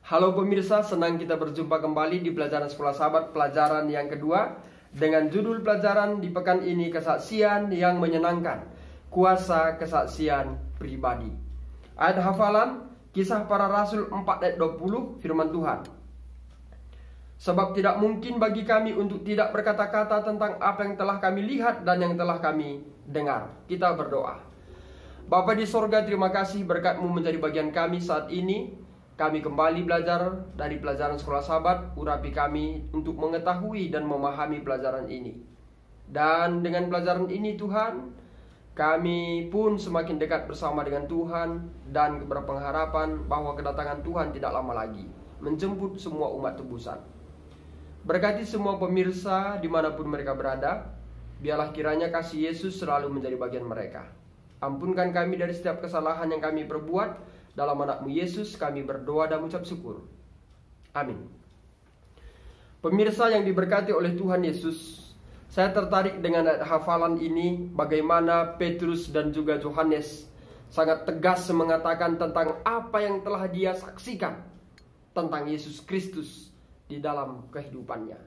Halo pemirsa, senang kita berjumpa kembali di pelajaran Sekolah Sahabat, pelajaran yang kedua, dengan judul pelajaran di pekan ini, kesaksian yang menyenangkan, kuasa kesaksian pribadi. Ayat hafalan, Kisah Para Rasul 4 ayat 20, firman Tuhan. Sebab tidak mungkin bagi kami untuk tidak berkata-kata tentang apa yang telah kami lihat dan yang telah kami dengar. Kita berdoa. Bapa di sorga, terima kasih berkat-Mu menjadi bagian kami saat ini. Kami kembali belajar dari pelajaran Sekolah Sahabat. Urapi kami untuk mengetahui dan memahami pelajaran ini. Dan dengan pelajaran ini Tuhan, kami pun semakin dekat bersama dengan Tuhan dan berpengharapan bahwa kedatangan Tuhan tidak lama lagi menjemput semua umat tebusan. Berkati semua pemirsa dimanapun mereka berada. Biarlah kiranya kasih Yesus selalu menjadi bagian mereka. Ampunkan kami dari setiap kesalahan yang kami perbuat. Dalam anak-Mu Yesus kami berdoa dan mengucap syukur. Amin. Pemirsa yang diberkati oleh Tuhan Yesus, saya tertarik dengan ayat hafalan ini, bagaimana Petrus dan juga Yohanes sangat tegas mengatakan tentang apa yang telah dia saksikan tentang Yesus Kristus di dalam kehidupannya.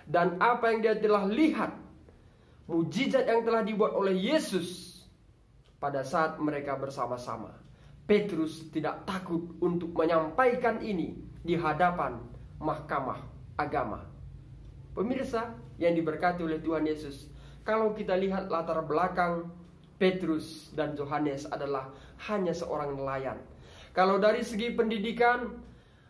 Dan apa yang dia telah lihat, mujizat yang telah dibuat oleh Yesus pada saat mereka bersama-sama. Petrus tidak takut untuk menyampaikan ini di hadapan mahkamah agama. Pemirsa yang diberkati oleh Tuhan Yesus, kalau kita lihat latar belakang Petrus dan Yohanes adalah hanya seorang nelayan. Kalau dari segi pendidikan,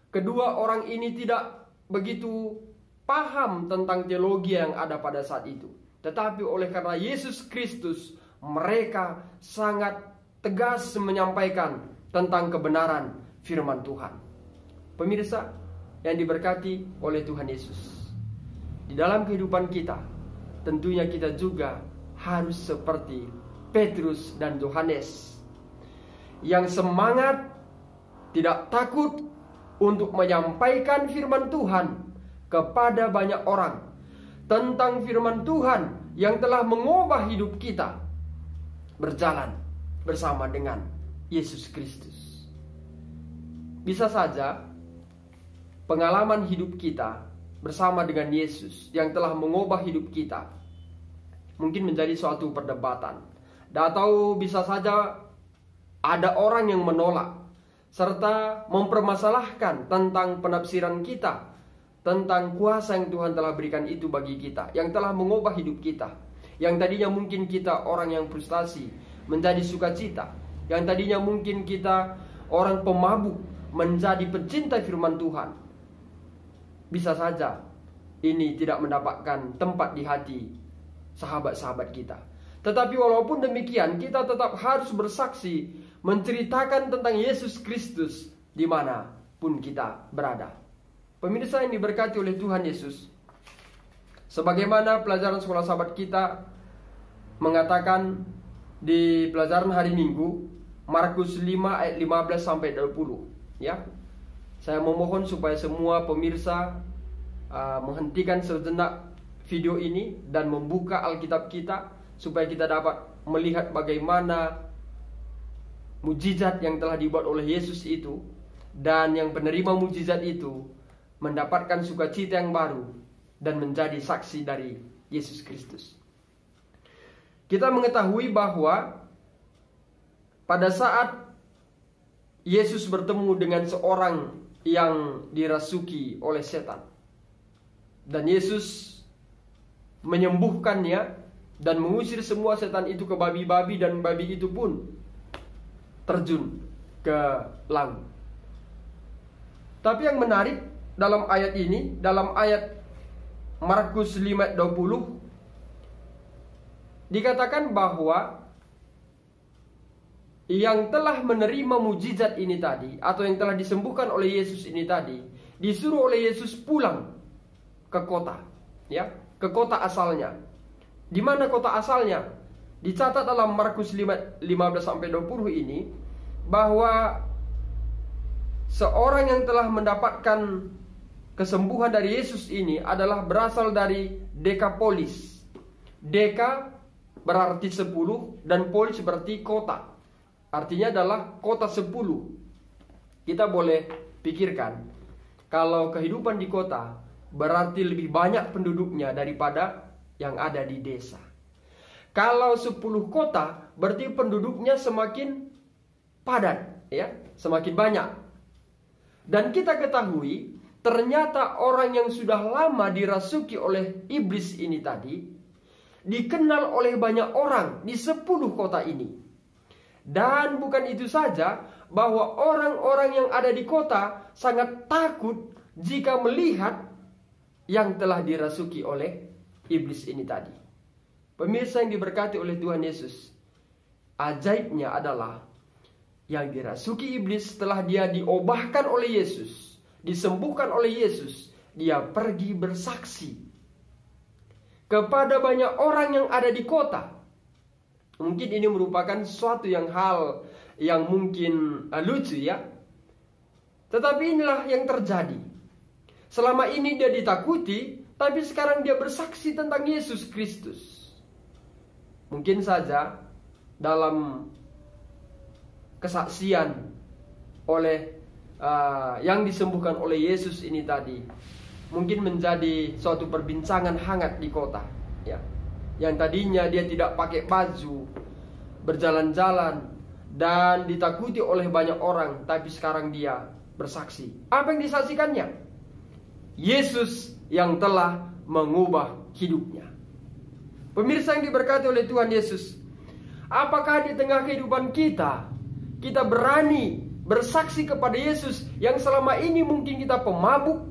kedua orang ini tidak begitu paham tentang teologi yang ada pada saat itu. Tetapi oleh karena Yesus Kristus, mereka sangat tegas menyampaikan tentang kebenaran firman Tuhan. Pemirsa yang diberkati oleh Tuhan Yesus, di dalam kehidupan kita, tentunya kita juga harus seperti Petrus dan Yohanes, yang semangat, tidak takut untuk menyampaikan firman Tuhan kepada banyak orang, tentang firman Tuhan yang telah mengubah hidup kita, berjalan bersama dengan Yesus Kristus. Bisa saja pengalaman hidup kita bersama dengan Yesus yang telah mengubah hidup kita mungkin menjadi suatu perdebatan, atau bisa saja ada orang yang menolak serta mempermasalahkan tentang penafsiran kita tentang kuasa yang Tuhan telah berikan itu bagi kita, yang telah mengubah hidup kita. Yang tadinya mungkin kita orang yang frustasi menjadi sukacita, yang tadinya mungkin kita orang pemabuk menjadi pecinta firman Tuhan. Bisa saja ini tidak mendapatkan tempat di hati sahabat-sahabat kita. Tetapi walaupun demikian, kita tetap harus bersaksi, menceritakan tentang Yesus Kristus dimanapun kita berada. Pemirsa yang diberkati oleh Tuhan Yesus, sebagaimana pelajaran Sekolah Sahabat kita mengatakan di pelajaran hari Minggu, Markus 5 ayat 15 sampai 20, ya. Saya memohon supaya semua pemirsa menghentikan sejenak video ini dan membuka Alkitab kita supaya kita dapat melihat bagaimana mujizat yang telah dibuat oleh Yesus itu, dan yang penerima mujizat itu mendapatkan sukacita yang baru dan menjadi saksi dari Yesus Kristus. Kita mengetahui bahwa pada saat Yesus bertemu dengan seorang yang dirasuki oleh setan, dan Yesus menyembuhkannya dan mengusir semua setan itu ke babi-babi, dan babi itu pun terjun ke laut. Tapi yang menarik dalam ayat ini, dalam ayat Markus 5 ayat 20, dikatakan bahwa yang telah menerima mujizat ini tadi, atau yang telah disembuhkan oleh Yesus ini tadi, disuruh oleh Yesus pulang ke kota, ya, ke kota asalnya. Di mana kota asalnya? Dicatat dalam Markus 5 15 sampai 20 ini bahwa seorang yang telah mendapatkan kesembuhan dari Yesus ini adalah berasal dari Dekapolis. Deka berarti 10 dan polis berarti kota. Artinya adalah kota 10. Kita boleh pikirkan Kalau kehidupan di kota berarti lebih banyak penduduknya daripada yang ada di desa. Kalau 10 kota berarti penduduknya semakin padat, ya, semakin banyak. Dan kita ketahui ternyata orang yang sudah lama dirasuki oleh iblis ini tadi dikenal oleh banyak orang di 10 kota ini. Dan bukan itu saja, bahwa orang-orang yang ada di kota sangat takut jika melihat yang telah dirasuki oleh iblis ini tadi. Pemirsa yang diberkati oleh Tuhan Yesus, ajaibnya adalah yang dirasuki iblis setelah dia diobahkan oleh Yesus, disembuhkan oleh Yesus, dia pergi bersaksi kepada banyak orang yang ada di kota. Mungkin ini merupakan suatu hal yang mungkin lucu, ya. Tetapi inilah yang terjadi. Selama ini dia ditakuti, tapi sekarang dia bersaksi tentang Yesus Kristus. Mungkin saja dalam kesaksian oleh yang disembuhkan oleh Yesus ini tadi, mungkin menjadi suatu perbincangan hangat di kota, ya. Yang tadinya dia tidak pakai baju, berjalan-jalan dan ditakuti oleh banyak orang, tapi sekarang dia bersaksi. Apa yang disaksikannya? Yesus yang telah mengubah hidupnya. Pemirsa yang diberkati oleh Tuhan Yesus, apakah di tengah kehidupan kita berani bersaksi kepada Yesus yang selama ini mungkin kita pemabuk,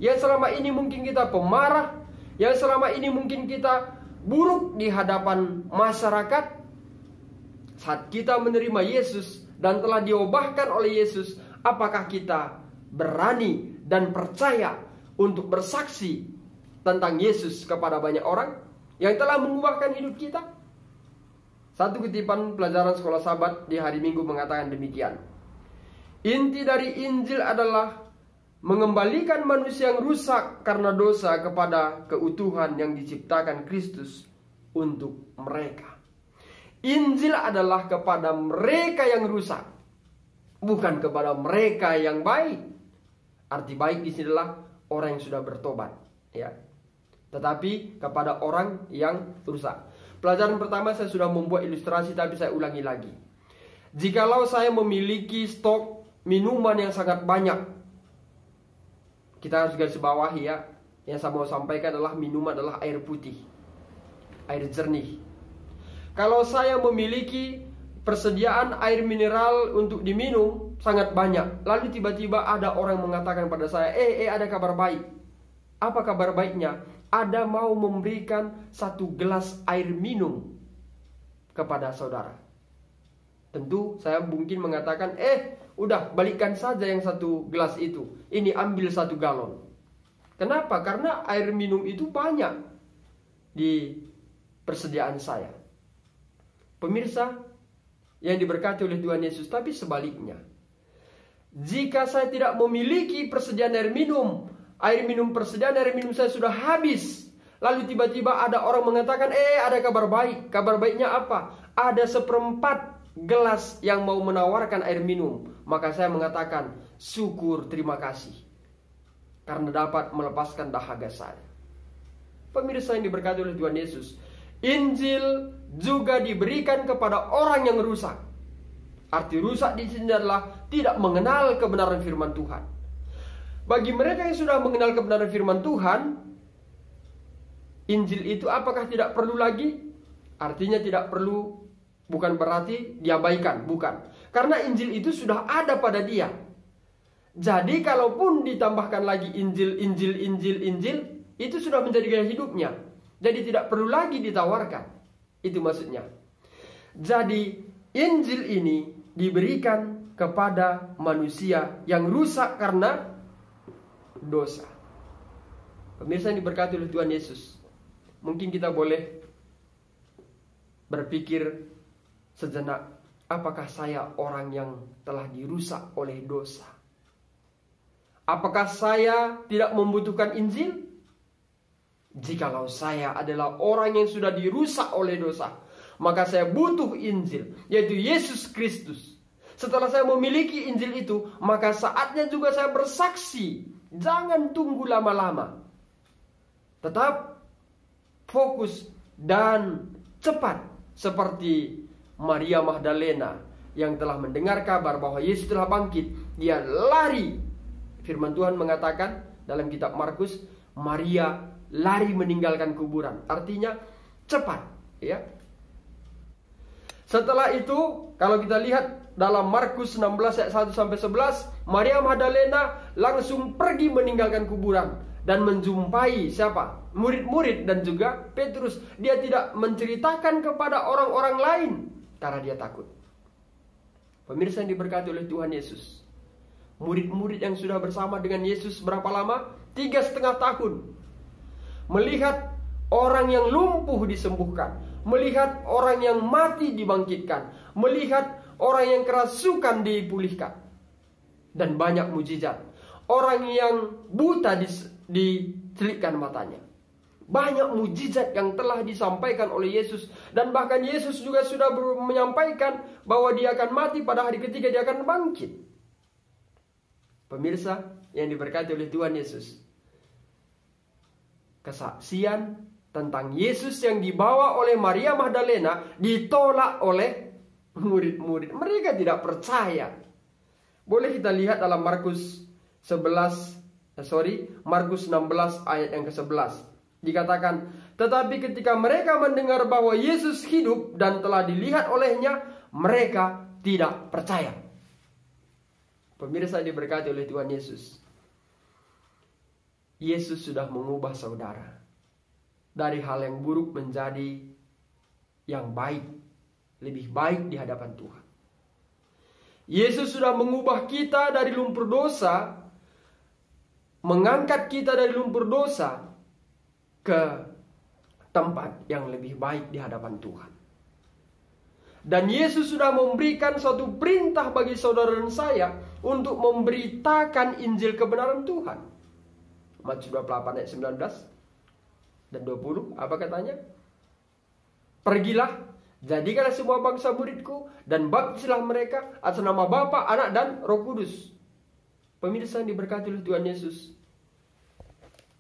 yang selama ini mungkin kita pemarah, yang selama ini mungkin kita buruk di hadapan masyarakat? Saat kita menerima Yesus dan telah diubahkan oleh Yesus, apakah kita berani dan percaya untuk bersaksi tentang Yesus kepada banyak orang yang telah mengubahkan hidup kita? Satu kutipan pelajaran sekolah Sabat di hari Minggu mengatakan demikian. Inti dari Injil adalah mengembalikan manusia yang rusak karena dosa kepada keutuhan yang diciptakan Kristus untuk mereka. Injil adalah kepada mereka yang rusak, bukan kepada mereka yang baik. Arti baik di sini adalah orang yang sudah bertobat, ya. Tetapi kepada orang yang rusak. Pelajaran pertama saya sudah membuat ilustrasi, tapi saya ulangi lagi. Jikalau saya memiliki stok minuman yang sangat banyak, kita harus garis bawahi, ya. Yang saya mau sampaikan adalah minuman adalah air putih, air jernih. Kalau saya memiliki persediaan air mineral untuk diminum sangat banyak, lalu tiba-tiba ada orang mengatakan pada saya, ada kabar baik. Apa kabar baiknya? Ada mau memberikan 1 gelas air minum kepada saudara. Tentu saya mungkin mengatakan, udah balikkan saja yang 1 gelas itu. Ini ambil 1 galon. Kenapa? Karena air minum itu banyak di persediaan saya. Pemirsa yang diberkati oleh Tuhan Yesus, tapi sebaliknya. Jika saya tidak memiliki persediaan persediaan air minum saya sudah habis. Lalu tiba-tiba ada orang mengatakan, ada kabar baik. Kabar baiknya apa? Ada 1/4 gelas yang mau menawarkan air minum. Maka saya mengatakan, syukur, terima kasih, karena dapat melepaskan dahaga saya. Pemirsa yang diberkati oleh Tuhan Yesus, Injil juga diberikan kepada orang yang rusak. Arti rusak di sini adalah tidak mengenal kebenaran firman Tuhan. Bagi mereka yang sudah mengenal kebenaran firman Tuhan, Injil itu apakah tidak perlu lagi? Artinya tidak perlu, bukan berarti diabaikan, bukan. Karena Injil itu sudah ada pada dia. Jadi kalaupun ditambahkan lagi Injil, itu sudah menjadi gaya hidupnya. Jadi tidak perlu lagi ditawarkan. Itu maksudnya. Jadi Injil ini diberikan kepada manusia yang rusak karena dosa. Pemirsa yang diberkati oleh Tuhan Yesus, mungkin kita boleh berpikir sejenak, apakah saya orang yang telah dirusak oleh dosa? Apakah saya tidak membutuhkan Injil? Jikalau saya adalah orang yang sudah dirusak oleh dosa, maka saya butuh Injil, yaitu Yesus Kristus. Setelah saya memiliki Injil itu, maka saatnya juga saya bersaksi. Jangan tunggu lama-lama. Tetap fokus dan cepat. Seperti Maria Magdalena yang telah mendengar kabar bahwa Yesus telah bangkit. Dia lari. Firman Tuhan mengatakan dalam kitab Markus, Maria lari meninggalkan kuburan. Artinya cepat, ya. Setelah itu, kalau kita lihat dalam Markus 16 ayat 1 sampai 11, Maria Magdalena langsung pergi meninggalkan kuburan dan menjumpai siapa? Murid-murid dan juga Petrus. Dia tidak menceritakan kepada orang-orang lain karena dia takut. Pemirsa yang diberkati oleh Tuhan Yesus, murid-murid yang sudah bersama dengan Yesus berapa lama? 3,5 tahun. Melihat orang yang lumpuh disembuhkan, melihat orang yang mati dibangkitkan, melihat orang yang kerasukan dipulihkan, dan banyak mujizat. Orang yang buta dicelupkan matanya. Banyak mujizat yang telah disampaikan oleh Yesus. Dan bahkan Yesus juga sudah menyampaikan bahwa dia akan mati pada hari ketiga, dia akan bangkit. Pemirsa yang diberkati oleh Tuhan Yesus, kesaksian tentang Yesus yang dibawa oleh Maria Magdalena ditolak oleh murid-murid. Mereka tidak percaya. Boleh kita lihat dalam Markus 16 ayat yang ke-11. Dikatakan, tetapi ketika mereka mendengar bahwa Yesus hidup dan telah dilihat olehnya, mereka tidak percaya. Pemirsa diberkati oleh Tuhan Yesus. Yesus sudah mengubah saudara dari hal yang buruk menjadi yang baik, lebih baik di hadapan Tuhan. Yesus sudah mengubah kita dari lumpur dosa, mengangkat kita dari lumpur dosa ke tempat yang lebih baik di hadapan Tuhan. Dan Yesus sudah memberikan suatu perintah bagi saudara dan saya untuk memberitakan Injil kebenaran Tuhan. Matius 28 ayat 19 dan 20, apa katanya? Pergilah, jadikanlah semua bangsa muridku, dan baptislah mereka atas nama Bapa, Anak, dan Roh Kudus. Pemirsa yang diberkati oleh Tuhan Yesus,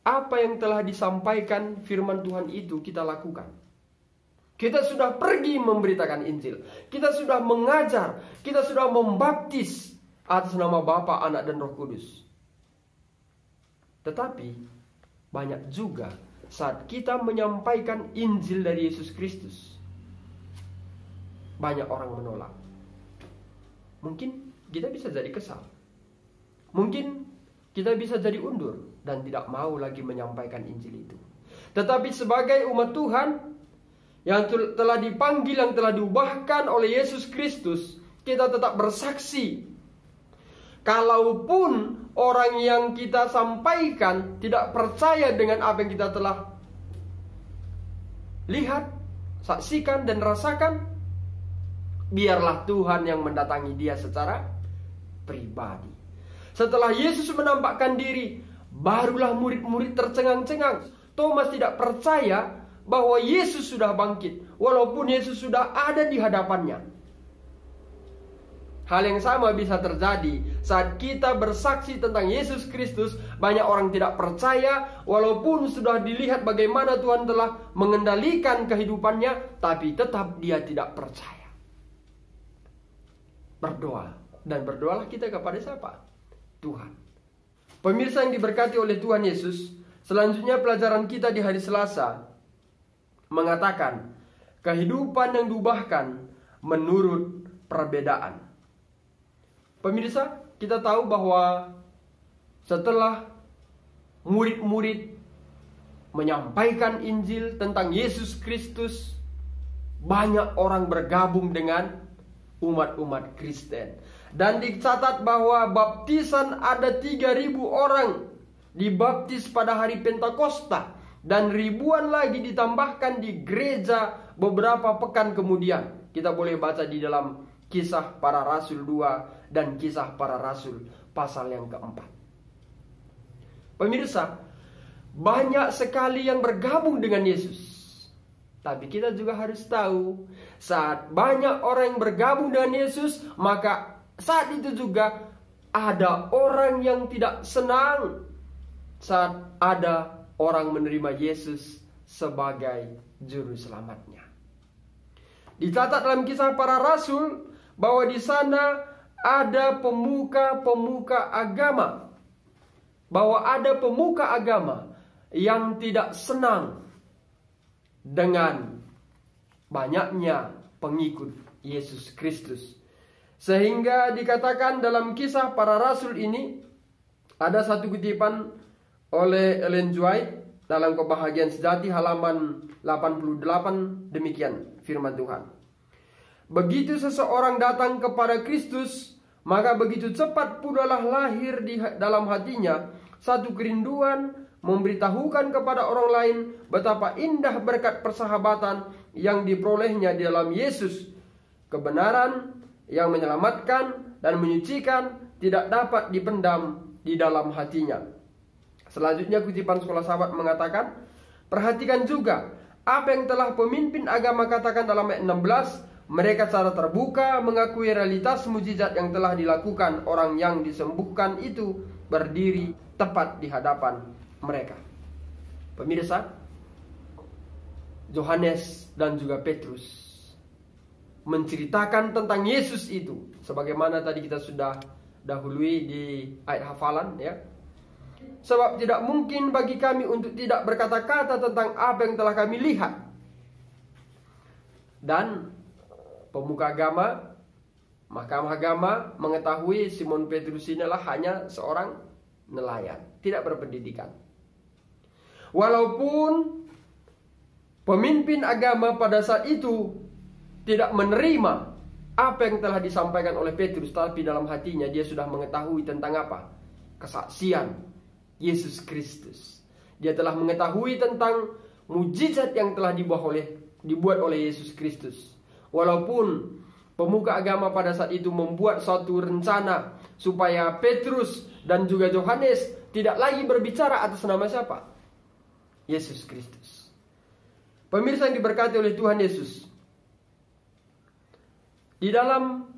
apa yang telah disampaikan firman Tuhan itu kita lakukan. Kita sudah pergi memberitakan Injil. Kita sudah mengajar. Kita sudah membaptis atas nama Bapa, Anak, dan Roh Kudus. Tetapi banyak juga saat kita menyampaikan Injil dari Yesus Kristus, banyak orang menolak. Mungkin kita bisa jadi kesal. Mungkin kita bisa jadi undur dan tidak mau lagi menyampaikan Injil itu. Tetapi sebagai umat Tuhan yang telah dipanggil, yang telah diubahkan oleh Yesus Kristus, kita tetap bersaksi. Kalaupun orang yang kita sampaikan tidak percaya dengan apa yang kita telah lihat, saksikan, dan rasakan, biarlah Tuhan yang mendatangi dia secara pribadi. Setelah Yesus menampakkan diri, barulah murid-murid tercengang-cengang. Thomas tidak percaya bahwa Yesus sudah bangkit, walaupun Yesus sudah ada di hadapannya. Hal yang sama bisa terjadi saat kita bersaksi tentang Yesus Kristus. Banyak orang tidak percaya, walaupun sudah dilihat bagaimana Tuhan telah mengendalikan kehidupannya, tapi tetap dia tidak percaya. Berdoa, dan berdoalah kita kepada siapa? Tuhan. Pemirsa yang diberkati oleh Tuhan Yesus, selanjutnya pelajaran kita di hari Selasa mengatakan kehidupan yang diubahkan menurut perbedaan. Pemirsa, kita tahu bahwa setelah murid-murid menyampaikan Injil tentang Yesus Kristus, banyak orang bergabung dengan umat-umat Kristen. Dan dicatat bahwa baptisan ada 3.000 orang dibaptis pada hari Pentakosta. Dan ribuan lagi ditambahkan di gereja beberapa pekan kemudian. Kita boleh baca di dalam Kisah Para Rasul 2 dan Kisah Para Rasul pasal yang keempat. Pemirsa, banyak sekali yang bergabung dengan Yesus. Tapi kita juga harus tahu, saat banyak orang yang bergabung dengan Yesus, maka Saat itu juga ada orang yang tidak senang saat ada orang menerima Yesus sebagai juru selamatnya. Dicatat dalam Kisah Para Rasul bahwa di sana ada pemuka-pemuka agama. Bahwa ada pemuka agama yang tidak senang dengan banyaknya pengikut Yesus Kristus. Sehingga dikatakan dalam Kisah Para Rasul ini ada satu kutipan oleh Ellen G. White dalam Kebahagiaan Sejati halaman 88, demikian firman Tuhan. Begitu seseorang datang kepada Kristus, maka begitu cepat pulalah lahir di dalam hatinya satu kerinduan memberitahukan kepada orang lain betapa indah berkat persahabatan yang diperolehnya di dalam Yesus. Kebenaran yang menyelamatkan dan menyucikan tidak dapat dipendam di dalam hatinya. Selanjutnya kutipan Sekolah Sahabat mengatakan, perhatikan juga apa yang telah pemimpin agama katakan dalam ayat 16. Mereka secara terbuka mengakui realitas mujizat yang telah dilakukan. Orang yang disembuhkan itu berdiri tepat di hadapan mereka. Pemirsa, Yohanes dan juga Petrus menceritakan tentang Yesus itu, sebagaimana tadi kita sudah dahului di ayat hafalan, ya. Sebab tidak mungkin bagi kami untuk tidak berkata-kata tentang apa yang telah kami lihat. Dan pemuka agama, mahkamah agama mengetahui Simon Petrus inilah hanya seorang nelayan, tidak berpendidikan. Walaupun pemimpin agama pada saat itu tidak menerima apa yang telah disampaikan oleh Petrus, tapi dalam hatinya dia sudah mengetahui tentang apa? Kesaksian Yesus Kristus. Dia telah mengetahui tentang mujizat yang telah dibuat oleh Yesus Kristus. Walaupun pemuka agama pada saat itu membuat suatu rencana supaya Petrus dan juga Yohanes tidak lagi berbicara atas nama siapa? Yesus Kristus. Pemirsa yang diberkati oleh Tuhan Yesus, di dalam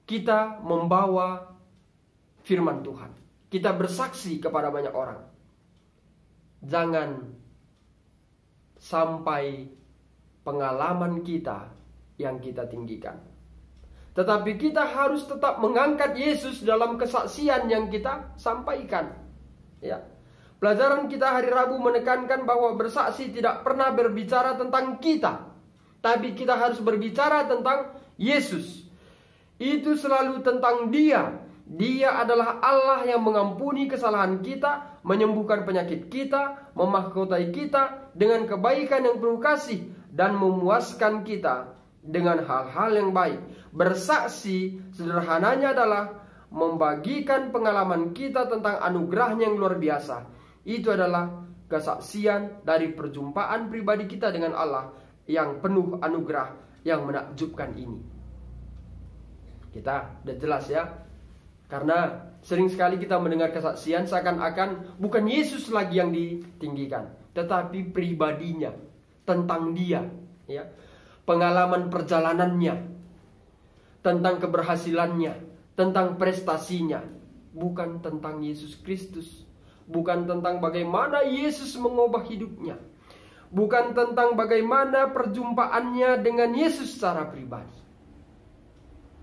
kita membawa firman Tuhan, kita bersaksi kepada banyak orang, jangan sampai pengalaman kita yang kita tinggikan, tetapi kita harus tetap mengangkat Yesus dalam kesaksian yang kita sampaikan. Ya, pelajaran kita hari Rabu menekankan bahwa bersaksi tidak pernah berbicara tentang kita, tapi kita harus berbicara tentang Yesus. Itu selalu tentang Dia. Dia adalah Allah yang mengampuni kesalahan kita, menyembuhkan penyakit kita, memahkotai kita dengan kebaikan yang penuh kasih, dan memuaskan kita dengan hal-hal yang baik. Bersaksi sederhananya adalah membagikan pengalaman kita tentang anugerahnya yang luar biasa. Itu adalah kesaksian dari perjumpaan pribadi kita dengan Allah yang penuh anugerah yang menakjubkan ini. Kita udah jelas ya. Karena sering sekali kita mendengar kesaksian seakan-akan bukan Yesus lagi yang ditinggikan, tetapi pribadinya, tentang Dia, ya. Pengalaman perjalanannya, tentang keberhasilannya, tentang prestasinya, bukan tentang Yesus Kristus, bukan tentang bagaimana Yesus mengubah hidupnya, bukan tentang bagaimana perjumpaannya dengan Yesus secara pribadi.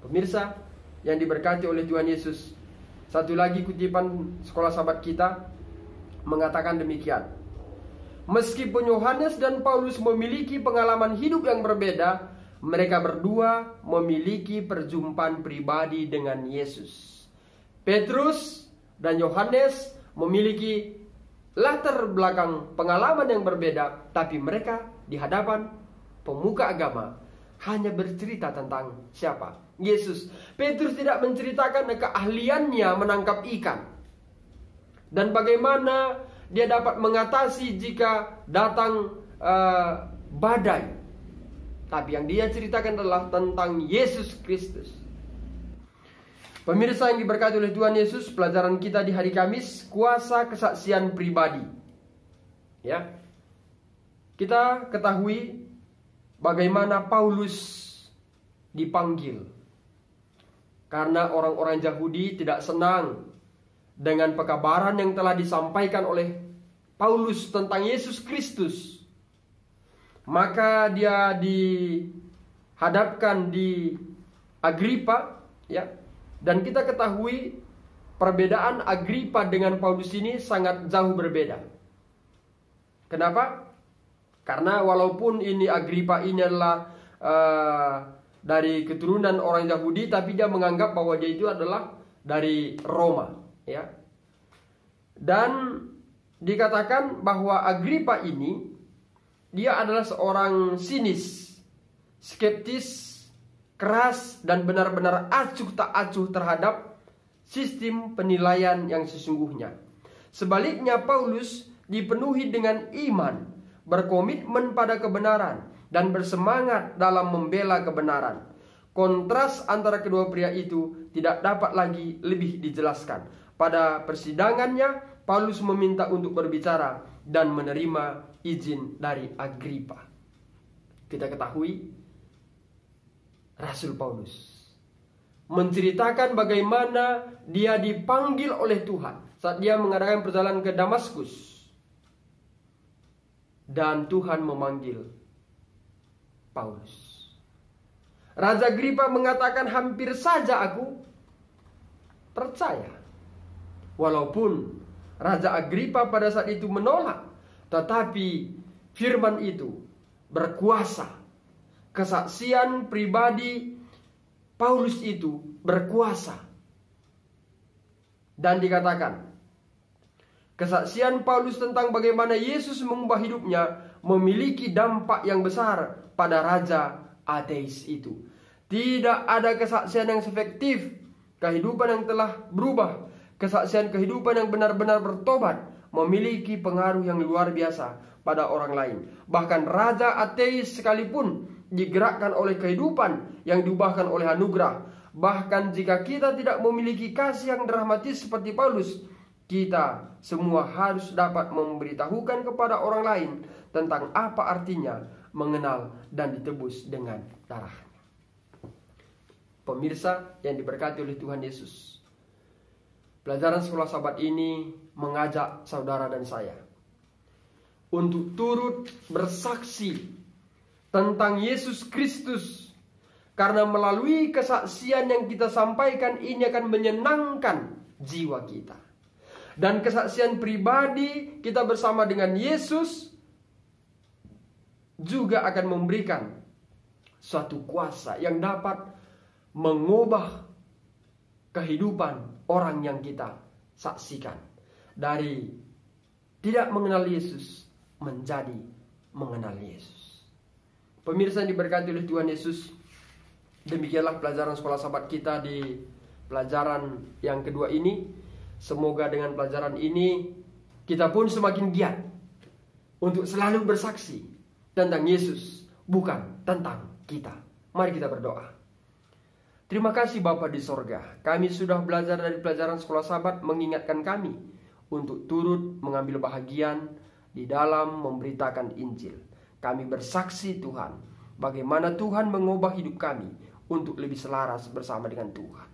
Pemirsa yang diberkati oleh Tuhan Yesus, satu lagi kutipan Sekolah Sahabat kita mengatakan demikian. Meskipun Yohanes dan Paulus memiliki pengalaman hidup yang berbeda, mereka berdua memiliki perjumpaan pribadi dengan Yesus. Petrus dan Yohanes memiliki latar belakang pengalaman yang berbeda, tapi mereka di hadapan pemuka agama hanya bercerita tentang siapa? Yesus. Petrus tidak menceritakan keahliannya menangkap ikan dan bagaimana dia dapat mengatasi jika datang badai. Tapi yang dia ceritakan adalah tentang Yesus Kristus. Pemirsa yang diberkati oleh Tuhan Yesus, pelajaran kita di hari Kamis, kuasa kesaksian pribadi. Ya, kita ketahui bagaimana Paulus dipanggil Karena orang-orang Yahudi tidak senang dengan pekabaran yang telah disampaikan oleh Paulus tentang Yesus Kristus. Maka dia dihadapkan di Agripa, ya. Dan kita ketahui perbedaan Agripa dengan Paulus ini sangat jauh berbeda. Kenapa? Karena walaupun ini Agripa ini adalah dari keturunan orang Yahudi, tapi dia menganggap bahwa dia itu adalah dari Roma, ya. Dan dikatakan bahwa Agripa ini dia adalah seorang sinis, skeptis, keras, dan benar-benar acuh tak acuh terhadap sistem penilaian yang sesungguhnya. Sebaliknya Paulus dipenuhi dengan iman, berkomitmen pada kebenaran, dan bersemangat dalam membela kebenaran. Kontras antara kedua pria itu tidak dapat lagi lebih dijelaskan. Pada persidangannya, Paulus meminta untuk berbicara dan menerima izin dari Agripa. Kita ketahui Rasul Paulus menceritakan bagaimana dia dipanggil oleh Tuhan saat dia mengadakan perjalanan ke Damaskus. Dan Tuhan memanggil Paulus. Raja Agripa mengatakan, hampir saja aku percaya. Walaupun Raja Agripa pada saat itu menolak, tetapi firman itu berkuasa. Kesaksian pribadi Paulus itu berkuasa. Dan dikatakan, kesaksian Paulus tentang bagaimana Yesus mengubah hidupnya memiliki dampak yang besar pada raja ateis itu. Tidak ada kesaksian yang efektif, kehidupan yang telah berubah, kesaksian kehidupan yang benar-benar bertobat memiliki pengaruh yang luar biasa pada orang lain. Bahkan raja ateis sekalipun digerakkan oleh kehidupan yang diubahkan oleh anugerah. Bahkan jika kita tidak memiliki kasih yang dramatis seperti Paulus, kita semua harus dapat memberitahukan kepada orang lain tentang apa artinya mengenal dan ditebus dengan darahnya. Pemirsa yang diberkati oleh Tuhan Yesus, pelajaran sekolah sahabat ini mengajak saudara dan saya untuk turut bersaksi tentang Yesus Kristus. Karena melalui kesaksian yang kita sampaikan ini akan menyenangkan jiwa kita. Dan kesaksian pribadi kita bersama dengan Yesus juga akan memberikan suatu kuasa yang dapat mengubah kehidupan orang yang kita saksikan. Dari tidak mengenal Yesus menjadi mengenal Yesus. Pemirsa yang diberkati oleh Tuhan Yesus, demikianlah pelajaran sekolah sahabat kita di pelajaran yang kedua ini. Semoga dengan pelajaran ini kita pun semakin giat untuk selalu bersaksi tentang Yesus, bukan tentang kita. Mari kita berdoa. Terima kasih Bapa di sorga, kami sudah belajar dari pelajaran sekolah sahabat, mengingatkan kami untuk turut mengambil bahagian di dalam memberitakan Injil. Kami bersaksi Tuhan, bagaimana Tuhan mengubah hidup kami untuk lebih selaras bersama dengan Tuhan.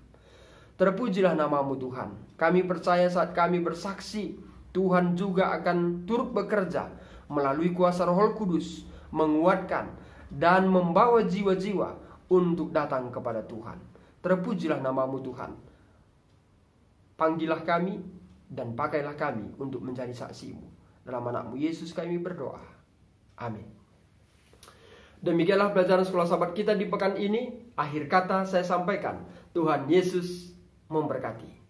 Terpujilah namamu Tuhan. Kami percaya saat kami bersaksi, Tuhan juga akan turut bekerja melalui kuasa Roh Kudus, menguatkan dan membawa jiwa-jiwa untuk datang kepada Tuhan. Terpujilah namamu Tuhan. Panggillah kami dan pakailah kami untuk menjadi saksimu. Dalam anakmu Yesus kami berdoa. Amin. Demikianlah pelajaran sekolah sahabat kita di pekan ini. Akhir kata saya sampaikan, Tuhan Yesus memberkati.